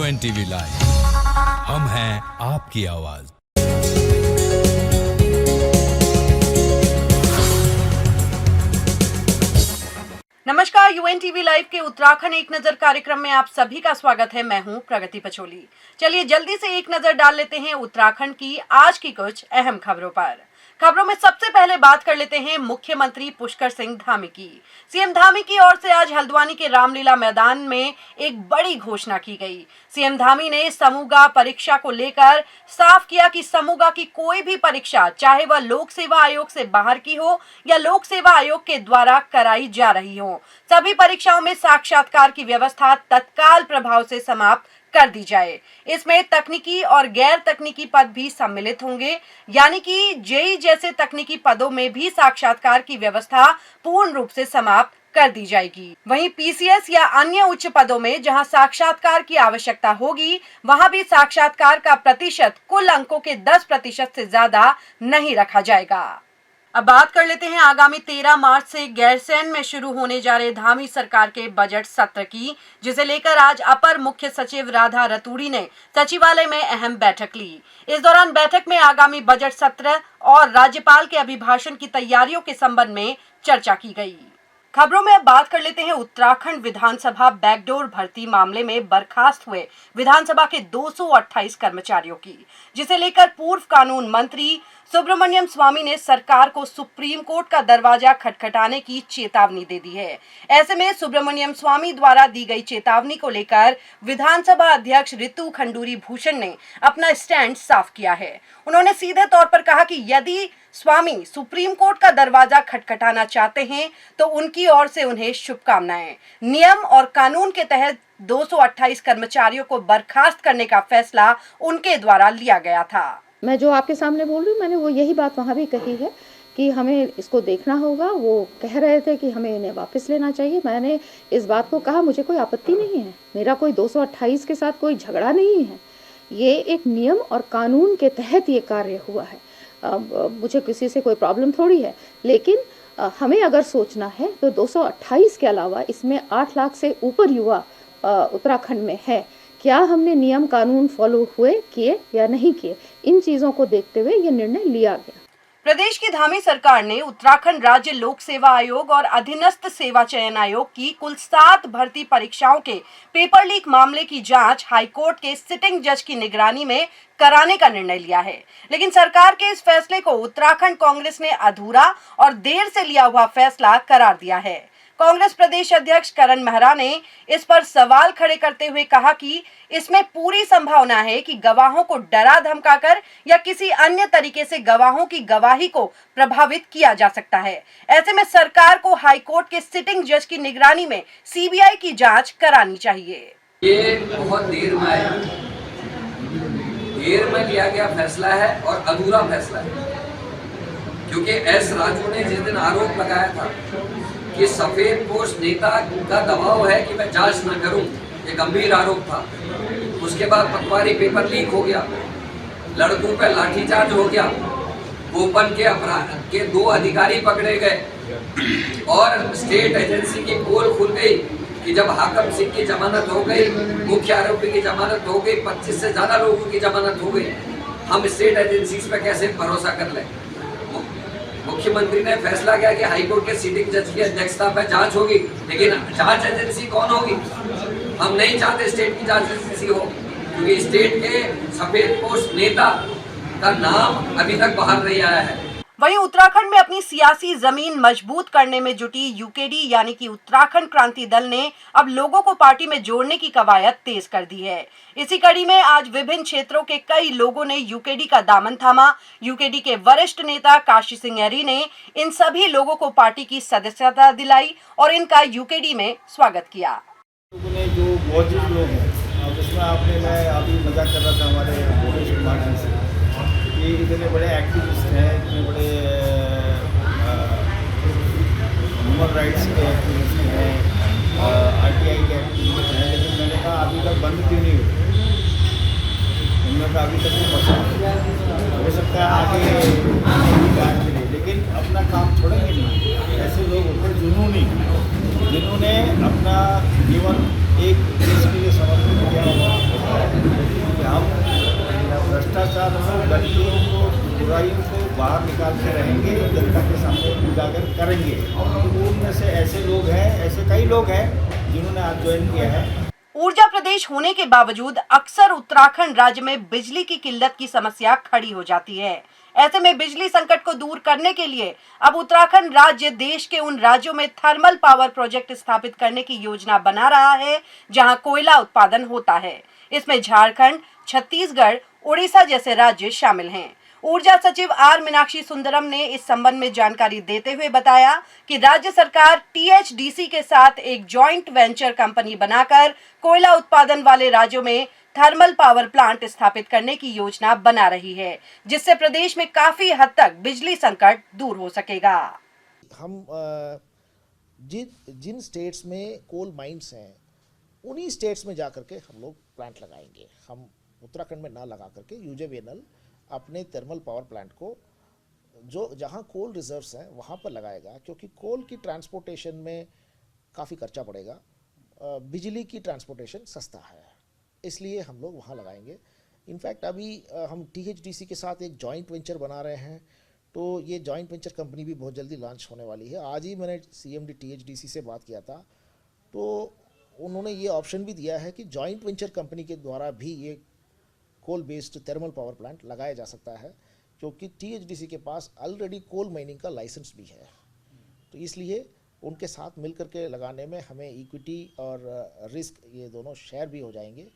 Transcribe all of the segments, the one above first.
UNTV live, हम हैं आपकी आवाज। नमस्कार, UNTV लाइव के उत्तराखंड एक नजर कार्यक्रम में आप सभी का स्वागत है। मैं हूं प्रगति पचोली। चलिए जल्दी से एक नजर डाल लेते हैं उत्तराखंड की आज की कुछ अहम खबरों पर। खबरों में सबसे पहले बात कर लेते हैं मुख्यमंत्री पुष्कर सिंह धामी की। सीएम धामी की ओर से आज हल्द्वानी के रामलीला मैदान में एक बड़ी घोषणा की गई। सीएम धामी ने समूगा परीक्षा को लेकर साफ किया कि समूगा की कोई भी परीक्षा, चाहे वह लोक सेवा आयोग से बाहर की हो या लोक सेवा आयोग के द्वारा कराई जा रही हो, सभी परीक्षाओं में साक्षात्कार की व्यवस्था तत्काल प्रभाव से समाप्त कर दी जाए। इसमें तकनीकी और गैर तकनीकी पद भी सम्मिलित होंगे, यानी कि जेई जैसे तकनीकी पदों में भी साक्षात्कार की व्यवस्था पूर्ण रूप से समाप्त कर दी जाएगी। वहीं PCS या अन्य उच्च पदों में जहां साक्षात्कार की आवश्यकता होगी, वहां भी साक्षात्कार का प्रतिशत कुल अंकों के 10% से ज्यादा नहीं रखा जाएगा। अब बात कर लेते हैं आगामी 13 मार्च से गैरसैंण में शुरू होने जा रहे धामी सरकार के बजट सत्र की, जिसे लेकर आज अपर मुख्य सचिव राधा रतूड़ी ने सचिवालय में अहम बैठक ली। इस दौरान बैठक में आगामी बजट सत्र और राज्यपाल के अभिभाषण की तैयारियों के संबंध में चर्चा की गई। खबरों में अब बात कर लेते हैं उत्तराखंड विधानसभा बैकडोर भर्ती मामले में बर्खास्त हुए विधानसभा के 228 कर्मचारियों की, जिसे लेकर पूर्व कानून मंत्री सुब्रमण्यम स्वामी ने सरकार को सुप्रीम कोर्ट का दरवाजा खटखटाने की चेतावनी दे दी है। ऐसे में सुब्रमण्यम स्वामी द्वारा दी गई चेतावनी को लेकर विधानसभा अध्यक्ष ऋतु खंडूरी भूषण ने अपना स्टैंड साफ किया है। उन्होंने सीधे तौर पर कहा कि यदि स्वामी सुप्रीम कोर्ट का दरवाजा खटखटाना चाहते हैं तो उनकी ओर से उन्हें शुभकामनाएं। नियम और कानून के तहत 228 कर्मचारियों को बर्खास्त करने का फैसला उनके द्वारा लिया गया था। मैं जो आपके सामने बोल रही हूँ, मैंने वो यही बात वहाँ भी कही है कि हमें इसको देखना होगा। वो कह रहे थे कि हमें इन्हें वापस लेना चाहिए। मैंने इस बात को कहा, मुझे कोई आपत्ति नहीं है, मेरा कोई 228 के साथ कोई झगड़ा नहीं है। ये एक नियम और कानून के तहत ये कार्य हुआ है। मुझे किसी से कोई प्रॉब्लम थोड़ी है, लेकिन हमें अगर सोचना है तो 228 के अलावा इसमें 8 लाख से ऊपर युवा उत्तराखंड में है। क्या हमने नियम कानून फॉलो किए या नहीं किए, इन चीजों को देखते हुए ये निर्णय लिया गया। प्रदेश की धामी सरकार ने उत्तराखंड राज्य लोक सेवा आयोग और अधीनस्थ सेवा चयन आयोग की कुल 7 भर्ती परीक्षाओं के पेपर लीक मामले की जांच हाईकोर्ट के सिटिंग जज की निगरानी में कराने का निर्णय लिया है। लेकिन सरकार के इस फैसले को उत्तराखंड कांग्रेस ने अधूरा और देर से लिया हुआ फैसला करार दिया है। कांग्रेस प्रदेश अध्यक्ष करण मेहरा ने इस पर सवाल खड़े करते हुए कहा कि इसमें पूरी संभावना है कि गवाहों को डरा धमकाकर या किसी अन्य तरीके से गवाहों की गवाही को प्रभावित किया जा सकता है। ऐसे में सरकार को हाईकोर्ट के सिटिंग जज की निगरानी में CBI की जांच करानी चाहिए। ये बहुत देर में लिया गया फैसला है और अधूरा फैसला है, क्योंकि एस राजू ने जिस दिन आरोप लगाया था कि सफेद पोश नेता का दबाव है कि मैं जांच न करूं, ये गंभीर आरोप था। उसके बाद पटवारी पेपर लीक हो गया, लड़कों पर लाठीचार्ज हो गया, गोपन के अपराध के 2 अधिकारी पकड़े गए और स्टेट एजेंसी की पोल खुल गई कि जब हाकम सिंह की जमानत हो गई, मुख्य आरोपी की जमानत हो गई, 25 से ज्यादा लोगों की जमानत हो गई, हम स्टेट एजेंसी पे कैसे भरोसा कर लें। मुख्यमंत्री ने फैसला किया कि हाईकोर्ट के सिटिंग जज की अध्यक्षता पर जांच होगी, लेकिन जांच एजेंसी कौन होगी? हम नहीं चाहते स्टेट की जांच एजेंसी हो, क्योंकि स्टेट के सफेद पोश नेता का नाम अभी तक बाहर नहीं आया है। वहीं उत्तराखंड में अपनी सियासी जमीन मजबूत करने में जुटी UKD यानी कि उत्तराखंड क्रांति दल ने अब लोगों को पार्टी में जोड़ने की कवायद तेज कर दी है। इसी कड़ी में आज विभिन्न क्षेत्रों के कई लोगों ने UKD का दामन थामा। UKD के वरिष्ठ नेता काशी सिंह ऐरी ने इन सभी लोगों को पार्टी की सदस्यता दिलाई और इनका UKD में स्वागत किया। जो मौजूद लोग हैं, जिसमें मैं अभी मजाक कर रहा था हमारे से, ये इतने बड़े एक्टिविस्ट हैं, इतने बड़े ह्यूमन राइट्स के एक्टिविस्ट हैं, RTI के एक्टिविस्ट हैं, लेकिन मैंने कहा अभी तक बंद क्यों नहीं हुई? उन्होंने कहा अभी तक नहीं पता, हो सकता है आगे जांच मिले, लेकिन अपना काम छोड़ेंगे नहीं। ऐसे लोग होते हैं जुनूनी, जिन्होंने अपना जीवन एक देश के लिए समर्पित किया हुआ हिसाब से रहेंगे, जनता के सामने उजागर करेंगे। उनमें से ऐसे लोग हैं, ऐसे कई लोग हैं जिन्होंने आज ज्वाइन किया है। ऊर्जा प्रदेश होने के बावजूद अक्सर उत्तराखंड राज्य में बिजली की किल्लत की समस्या खड़ी हो जाती है। ऐसे में बिजली संकट को दूर करने के लिए अब उत्तराखंड राज्य देश के उन राज्यों में थर्मल पावर प्रोजेक्ट स्थापित करने की योजना बना रहा है जहां कोयला उत्पादन होता है। इसमें झारखंड, छत्तीसगढ़, उड़ीसा जैसे राज्य शामिल हैं। ऊर्जा सचिव आर मीनाक्षी सुंदरम ने इस संबंध में जानकारी देते हुए बताया कि राज्य सरकार टीएचडीसी के साथ एक जॉइंट वेंचर कंपनी बनाकर कोयला उत्पादन वाले राज्यों में थर्मल पावर प्लांट स्थापित करने की योजना बना रही है, जिससे प्रदेश में काफी हद तक बिजली संकट दूर हो सकेगा। हम जिन स्टेट्स में कोल माइंस हैं उन्हीं स्टेट्स में जा करके हम लोग प्लांट लगाएंगे। हम उत्तराखंड में ना लगा करके यूजेवीएनएल अपने थर्मल पावर प्लांट को जो जहां कोल रिजर्व्स हैं वहां पर लगाएगा, क्योंकि कोल की ट्रांसपोर्टेशन में काफ़ी खर्चा पड़ेगा, बिजली की ट्रांसपोर्टेशन सस्ता है, इसलिए हम लोग वहाँ लगाएंगे। इनफैक्ट अभी हम टीएचडीसी के साथ एक जॉइंट वेंचर बना रहे हैं, तो ये जॉइंट वेंचर कंपनी भी बहुत जल्दी लॉन्च होने वाली है। आज ही मैंने सीएमडी टीएचडीसी से बात किया था, तो उन्होंने ये ऑप्शन भी दिया है कि जॉइंट वेंचर कंपनी के द्वारा भी ये coal based thermal power plant लगाया जा सकता है, क्योंकि टीएचडीसी के पास ऑलरेडी कोल माइनिंग का लाइसेंस भी है। तो इसलिए उनके साथ मिलकर के लगाने में हमें इक्विटी और रिस्क ये दोनों शेयर भी हो जाएंगे,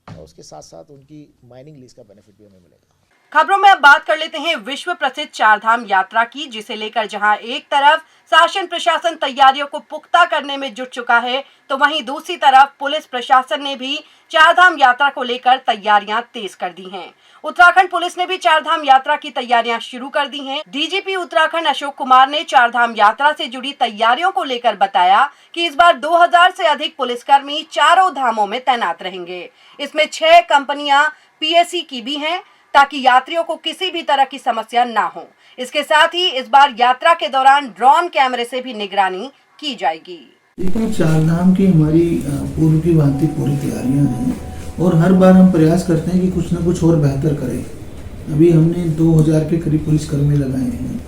और उसके साथ साथ उनकी माइनिंग लीज का बेनिफिट भी हमें मिलेगा। खबरों में अब बात कर लेते हैं विश्व प्रसिद्ध चारधाम यात्रा की, जिसे लेकर जहां एक तरफ शासन प्रशासन तैयारियों को पुख्ता करने में जुट चुका है, तो वहीं दूसरी तरफ पुलिस प्रशासन ने भी चारधाम यात्रा को लेकर तैयारियां तेज कर दी हैं। उत्तराखंड पुलिस ने भी चारधाम यात्रा की तैयारियां शुरू कर दी हैं। डीजीपी उत्तराखंड अशोक कुमार ने चारधाम यात्रा से जुड़ी तैयारियों को लेकर बताया कि इस बार 2000 से अधिक पुलिसकर्मी चारों धामों में तैनात रहेंगे। इसमें 6 कंपनियां पीएससी की भी हैं, ताकि यात्रियों को किसी भी तरह की समस्या ना हो। इसके साथ ही इस बार यात्रा के दौरान ड्रोन कैमरे से भी निगरानी की जाएगी। देखिए, चारधाम की हमारी पूर्व की भांति पूरी तैयारियां हैं और हर बार हम प्रयास करते हैं कि कुछ ना कुछ और बेहतर करें। अभी हमने 2000 के करीब पुलिसकर्मी लगाए हैं,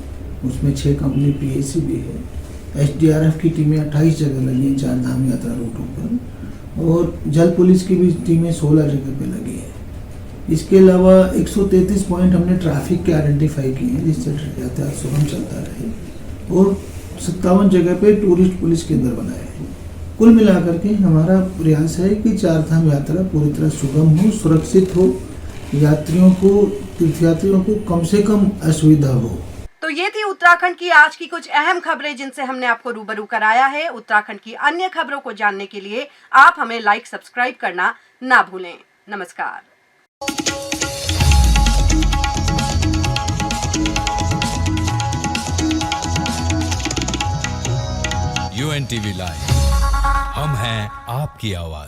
उसमें 6 कंपनी पीएससी भी है। एसडीआरएफ की टीमें 28 जगह लगी हैं चारधाम यात्रा रूटों पर, और जल पुलिस की भी टीमें 16 जगह पे लगी है। इसके अलावा 133 पॉइंट हमने ट्रैफिक के आइडेंटिफाई किए हैं जिससे यातायात सुगम चलता रहे, और 57 जगह पे टूरिस्ट पुलिस केंद्र बनाए हैं। कुल मिलाकर के हमारा प्रयास है कि चारधाम यात्रा पूरी तरह सुगम हो, सुरक्षित हो, यात्रियों को, तीर्थयात्रियों को कम से कम असुविधा हो। तो ये थी उत्तराखंड की आज की कुछ अहम खबरें जिनसे हमने आपको रूबरू कराया है। उत्तराखंड की अन्य खबरों को जानने के लिए आप हमें लाइक, सब्सक्राइब करना ना भूलें। नमस्कार। UNTV लाइव, हम हैं आपकी आवाज।